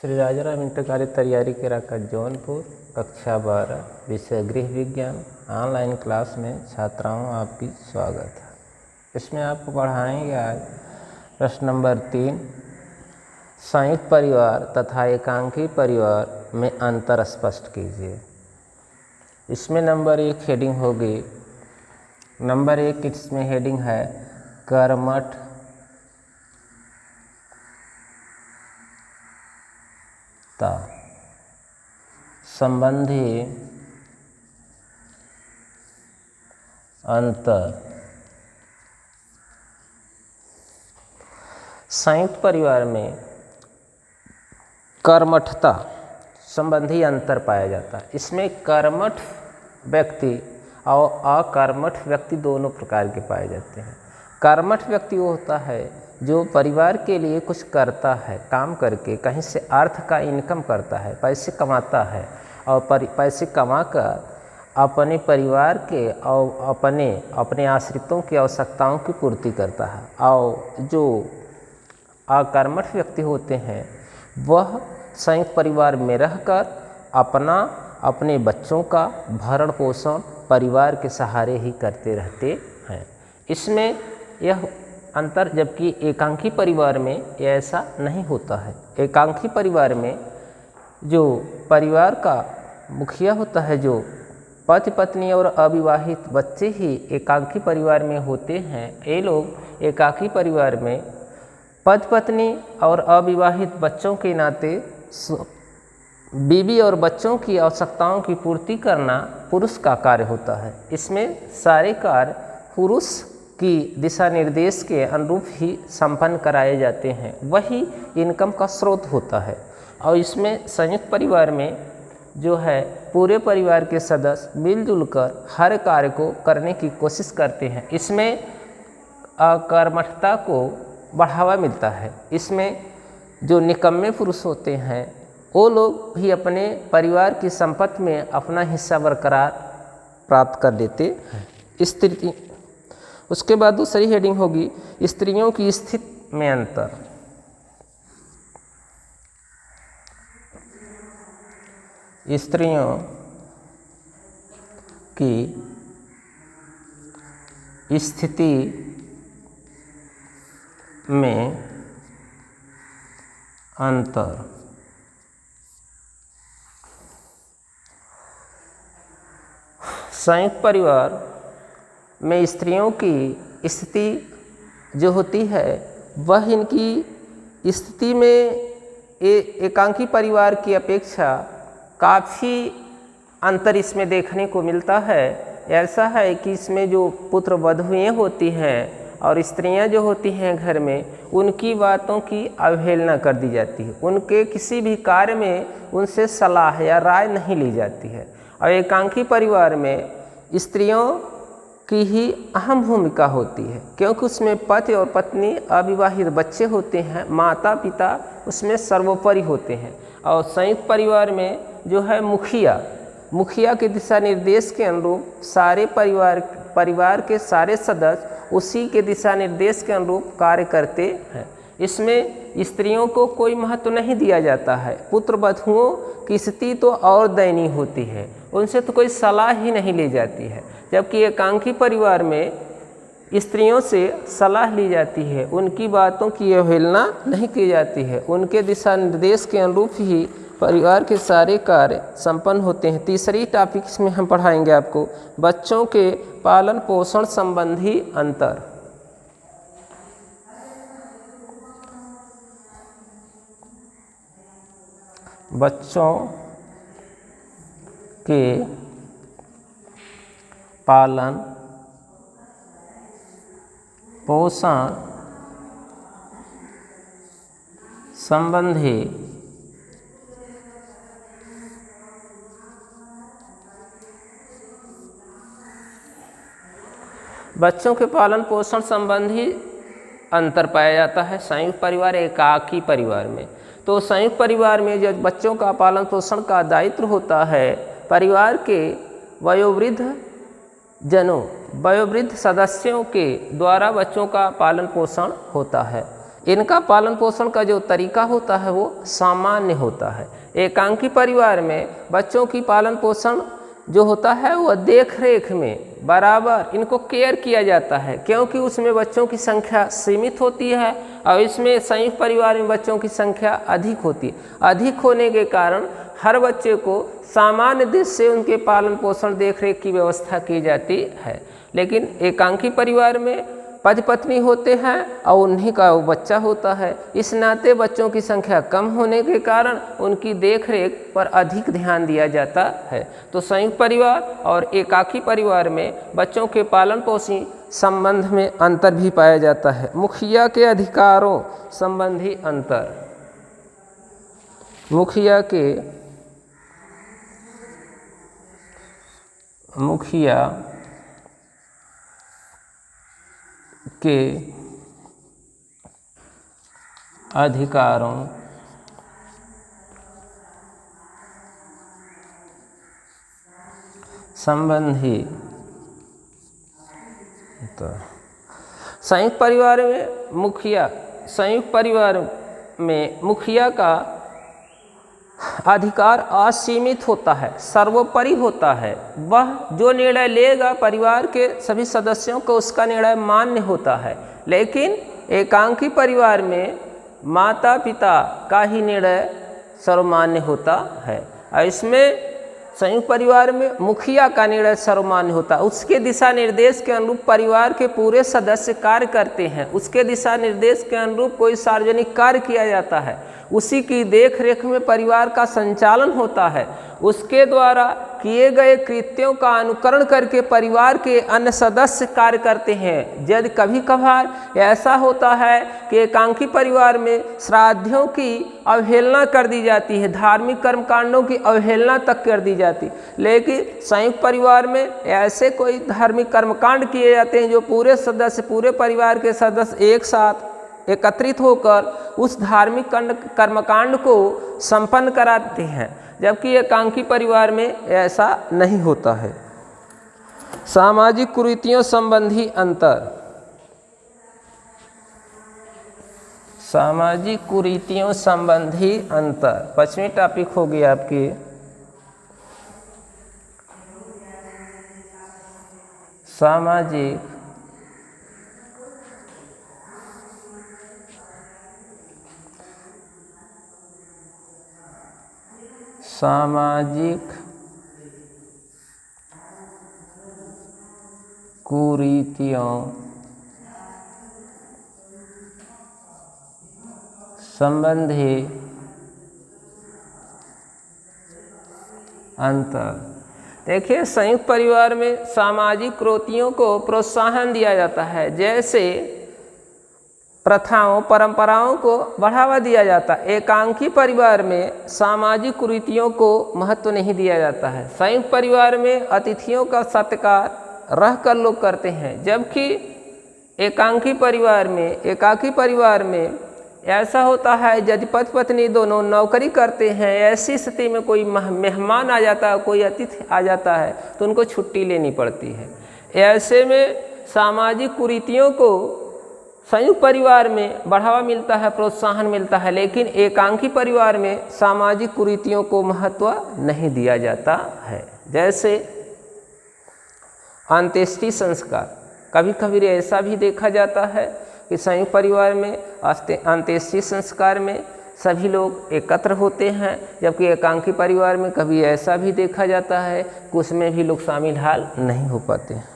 Shri Rajaram inter college तैयारी के रखा जौनपुर कक्षा 12 विषय गृह विज्ञान ऑनलाइन क्लास में छात्राओं आपकी स्वागत है। इसमें आपको पढ़ाएंगे आज प्रश्न नंबर 3 संयुक्त परिवार तथा एकांकी परिवार में अंतर स्पष्ट कीजिए। इसमें नंबर 1 हेडिंग होगी। नंबर 1 इसमें हेडिंग है कर्मठ संबंधी अंतर। संयुक्त परिवार में कर्मठता संबंधी अंतर पाया जाता है। इसमें कर्मठ व्यक्ति और अकर्मठ व्यक्ति दोनों प्रकार के पाए जाते हैं। कर्मठ व्यक्ति वो होता है जो परिवार के लिए कुछ करता है, काम करके कहीं से अर्थ का इनकम करता है, पैसे कमाता है और पैसे कमाकर अपने परिवार के और अपने आश्रितों की आवश्यकताओं की पूर्ति करता है। और जो अकर्मठ व्यक्ति होते हैं वह संयुक्त परिवार में रहकर अपने बच्चों का भरण पोषण परिवार के सहारे ही करते रहते हैं। इसमें यह अंतर, जबकि एकांकी परिवार में ऐसा नहीं होता है। एकांकी परिवार में जो परिवार का मुखिया होता है, जो पति पत्नी और अविवाहित बच्चे ही एकांकी परिवार में होते हैं। ये लोग एकांकी परिवार में पति पत्नी और अविवाहित बच्चों के नाते बीवी और बच्चों की आवश्यकताओं की पूर्ति करना पुरुष का कार्य होता है। इसमें सारे कार्य पुरुष की दिशा निर्देश के अनुरूप ही संपन्न कराए जाते हैं, वही इनकम का स्रोत होता है। और इसमें संयुक्त परिवार में जो है पूरे परिवार के सदस्य मिलजुल कर हर कार्य को करने की कोशिश करते हैं। इसमें अकर्मठता को बढ़ावा मिलता है। इसमें जो निकम्मे पुरुष होते हैं वो लोग भी अपने परिवार की संपत्ति में अपना हिस्सा बरकरार प्राप्त कर लेते हैं। स्थिति उसके बाद दूसरी हेडिंग होगी स्त्रियों की स्थिति में अंतर। स्त्रियों की स्थिति में अंतर। संयुक्त परिवार में स्त्रियों की स्थिति जो होती है वह इनकी स्थिति में एकांकी परिवार की अपेक्षा काफ़ी अंतर इसमें देखने को मिलता है। ऐसा है कि इसमें जो पुत्र वधुएँ होती हैं और स्त्रियां जो होती हैं घर में, उनकी बातों की अवहेलना कर दी जाती है। उनके किसी भी कार्य में उनसे सलाह या राय नहीं ली जाती है। और एकांकी परिवार में स्त्रियों की ही अहम भूमिका होती है, क्योंकि उसमें पति और पत्नी अविवाहित बच्चे होते हैं, माता पिता उसमें सर्वोपरि होते हैं। और संयुक्त परिवार में जो है मुखिया के दिशा निर्देश के अनुरूप सारे परिवार के सारे सदस्य उसी के दिशा निर्देश के अनुरूप कार्य करते हैं। इसमें स्त्रियों को कोई महत्व नहीं दिया जाता है। पुत्र वधुओं की स्थिति तो और दयनीय होती है, उनसे तो कोई सलाह ही नहीं ली जाती है। जबकि एकांकी परिवार में स्त्रियों से सलाह ली जाती है, उनकी बातों की अवहेलना नहीं की जाती है, उनके दिशा निर्देश के अनुरूप ही परिवार के सारे कार्य संपन्न होते हैं। तीसरी टॉपिक इसमें हम पढ़ाएंगे आपको बच्चों के पालन पोषण संबंधी अंतर। बच्चों के पालन पोषण संबंधी बच्चों के पालन पोषण संबंधी अंतर पाया जाता है संयुक्त परिवार एकाकी परिवार में। तो संयुक्त परिवार में जब बच्चों का पालन पोषण का दायित्व होता है, परिवार के वयोवृद्ध सदस्यों के द्वारा बच्चों का पालन पोषण होता है। इनका पालन पोषण का जो तरीका होता है वो सामान्य होता है। एकांकी परिवार में बच्चों की पालन पोषण जो होता है वह देख रेख में बराबर इनको केयर किया जाता है, क्योंकि उसमें बच्चों की संख्या सीमित होती है और इसमें संयुक्त परिवार में बच्चों की संख्या अधिक होती है। अधिक होने के कारण हर बच्चे को सामान्य दृष्टि से उनके पालन पोषण देख रेख की व्यवस्था की जाती है। लेकिन एकांकी परिवार में पति पत्नी होते हैं और उन्हीं का वो बच्चा होता है, इस नाते बच्चों की संख्या कम होने के कारण उनकी देखरेख पर अधिक ध्यान दिया जाता है। तो संयुक्त परिवार और एकाकी परिवार में बच्चों के पालन पोषण संबंध में अंतर भी पाया जाता है। मुखिया के अधिकारों संबंधी अंतर। मुखिया के अधिकारों संबंधी तो संयुक्त परिवार में मुखिया का अधिकार असीमित होता है, सर्वोपरि होता है। वह जो निर्णय लेगा परिवार के सभी सदस्यों को उसका निर्णय मान्य होता है। लेकिन एकांकी परिवार में माता पिता का ही निर्णय सर्वमान्य होता है और इसमें संयुक्त परिवार में मुखिया का निर्णय सर्वमान्य होता है। उसके दिशा निर्देश के अनुरूप परिवार के पूरे सदस्य कार्य करते हैं। उसके दिशा निर्देश के अनुरूप कोई सार्वजनिक कार्य किया जाता है, उसी की देख रेख में परिवार का संचालन होता है। उसके द्वारा किए गए कृत्यों का अनुकरण करके परिवार के अन्य सदस्य कार्य करते हैं। यदि कभी कभार ऐसा होता है कि एकांकी परिवार में श्राद्धों की अवहेलना कर दी जाती है, धार्मिक कर्मकांडों की अवहेलना तक कर दी जाती है, लेकिन संयुक्त परिवार में ऐसे कोई धार्मिक कर्मकांड किए जाते हैं जो पूरे सदस्य, पूरे परिवार के सदस्य एक साथ एकत्रित होकर उस धार्मिक कर्मकांड को संपन्न कराते हैं, जबकि एकांकी परिवार में ऐसा नहीं होता है। सामाजिक कुरीतियों संबंधी अंतर। सामाजिक कुरीतियों संबंधी अंतर 5वीं टॉपिक होगी आपकी। सामाजिक कुरीतियों संबंधी अंतर। देखिए, संयुक्त परिवार में सामाजिक कुरीतियों को प्रोत्साहन दिया जाता है, जैसे प्रथाओं परंपराओं को बढ़ावा दिया जाता है। एकांकी परिवार में सामाजिक कुरीतियों को महत्व नहीं दिया जाता है। संयुक्त परिवार में अतिथियों का सत्कार रहकर लोग करते हैं, जबकि एकाकी परिवार में ऐसा होता है यदि पति पत्नी दोनों नौकरी करते हैं, ऐसी स्थिति में कोई मेहमान आ जाता है, कोई अतिथि आ जाता है तो उनको छुट्टी लेनी पड़ती है। ऐसे में सामाजिक कुरीतियों को संयुक्त परिवार में बढ़ावा मिलता है, प्रोत्साहन मिलता है, लेकिन एकांकी परिवार में सामाजिक कुरीतियों को महत्व नहीं दिया जाता है। जैसे अंत्येष्टि संस्कार। कभी कभी ऐसा भी देखा जाता है कि संयुक्त परिवार में अंत्येष्टि संस्कार में सभी लोग एकत्र होते हैं, जबकि एकांकी परिवार में कभी ऐसा भी देखा जाता है कि उसमें भी लोग शामिल हाल नहीं हो पाते हैं।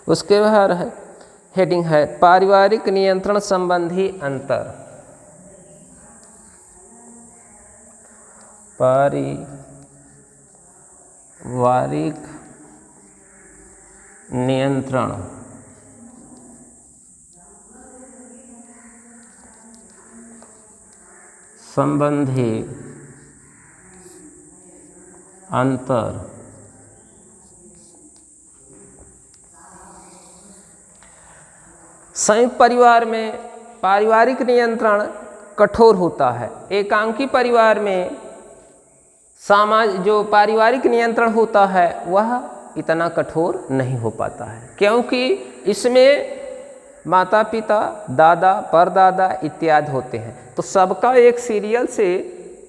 उसके बाद हेडिंग है पारिवारिक नियंत्रण संबंधी अंतर। पारिवारिक नियंत्रण संबंधी अंतर। संयुक्त परिवार में पारिवारिक नियंत्रण कठोर होता है। एकांकी परिवार में जो पारिवारिक नियंत्रण होता है वह इतना कठोर नहीं हो पाता है, क्योंकि इसमें माता पिता, दादा, परदादा इत्यादि होते हैं। तो सबका एक सीरियल से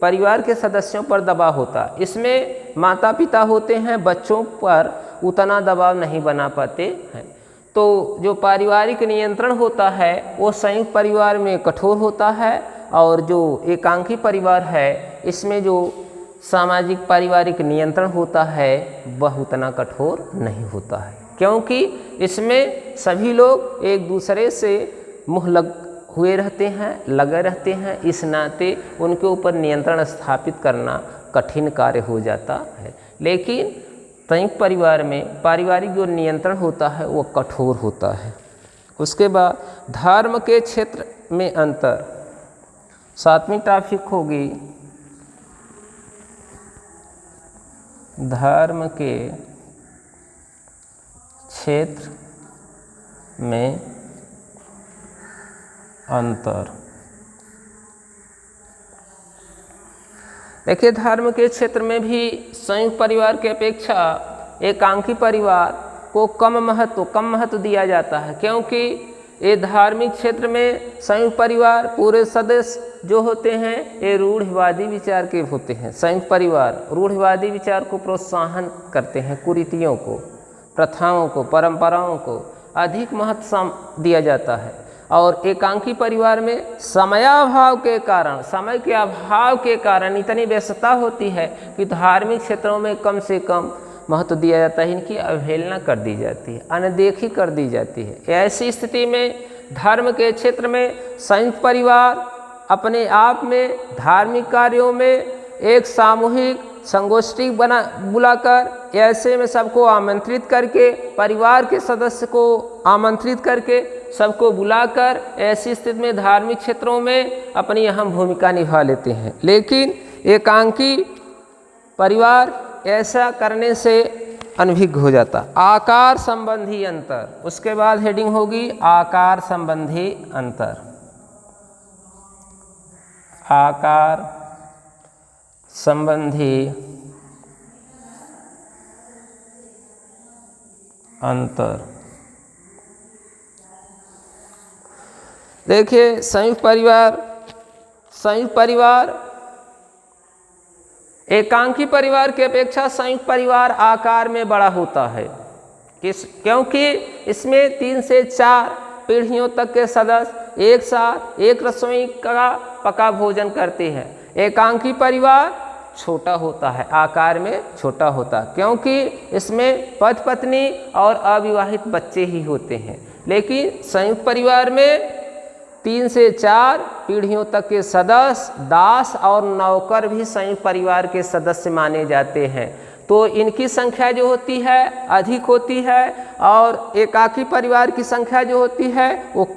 परिवार के सदस्यों पर दबाव होता है। इसमें माता पिता होते हैं, बच्चों पर उतना दबाव नहीं बना पाते हैं। तो जो पारिवारिक नियंत्रण होता है वो संयुक्त परिवार में कठोर होता है, और जो एकांकी परिवार है इसमें जो सामाजिक पारिवारिक नियंत्रण होता है वह उतना कठोर नहीं होता है, क्योंकि इसमें सभी लोग एक दूसरे से मुँह हुए रहते हैं, लगे रहते हैं। इस नाते उनके ऊपर नियंत्रण स्थापित करना कठिन कार्य हो जाता है। लेकिन संयुक्त परिवार में पारिवारिक जो नियंत्रण होता है वो कठोर होता है। उसके बाद धर्म के क्षेत्र में अंतर, 7वीं टॉपिक होगी धर्म के क्षेत्र में अंतर। देखिए, धर्म के क्षेत्र में भी संयुक्त परिवार की अपेक्षा एकांकी परिवार को कम महत्व दिया जाता है, क्योंकि ये धार्मिक क्षेत्र में संयुक्त परिवार पूरे सदस्य जो होते हैं ये रूढ़िवादी विचार के होते हैं। संयुक्त परिवार रूढ़िवादी विचार को प्रोत्साहन करते हैं, कुरीतियों को, प्रथाओं को, परंपराओं को अधिक महत्व दिया जाता है। और एकांकी परिवार में समय के अभाव के कारण इतनी व्यस्तता होती है कि धार्मिक क्षेत्रों में कम से कम महत्व दिया जाता है, इनकी अवहेलना कर दी जाती है, अनदेखी कर दी जाती है। ऐसी स्थिति में धर्म के क्षेत्र में संयुक्त परिवार अपने आप में धार्मिक कार्यों में एक सामूहिक संगोष्ठी बुलाकर ऐसे में सबको आमंत्रित करके, परिवार के सदस्य को आमंत्रित करके सबको बुलाकर ऐसी स्थिति में धार्मिक क्षेत्रों में अपनी अहम भूमिका निभा लेते हैं। लेकिन एकांकी परिवार ऐसा करने से अनभिज्ञ हो जाता। आकार संबंधी अंतर, उसके बाद हेडिंग होगी आकार संबंधी अंतर। आकार संबंधी अंतर। देखिए, संयुक्त परिवार एकांकी परिवार की अपेक्षा संयुक्त परिवार आकार में बड़ा होता है। क्योंकि इसमें 3 से 4 पीढ़ियों तक के सदस्य एक साथ एक रसोई का पका भोजन करते हैं। एकांकी परिवार छोटा होता है, आकार में छोटा होता है, क्योंकि इसमें पति पत्नी और अविवाहित बच्चे ही होते हैं। लेकिन संयुक्त परिवार में 3 से 4 पीढ़ियों तक के सदस्य, दास और नौकर भी संयुक्त परिवार के सदस्य माने जाते हैं। तो इनकी संख्या जो होती है अधिक होती है, और एकाकी परिवार की संख्या जो होती है वो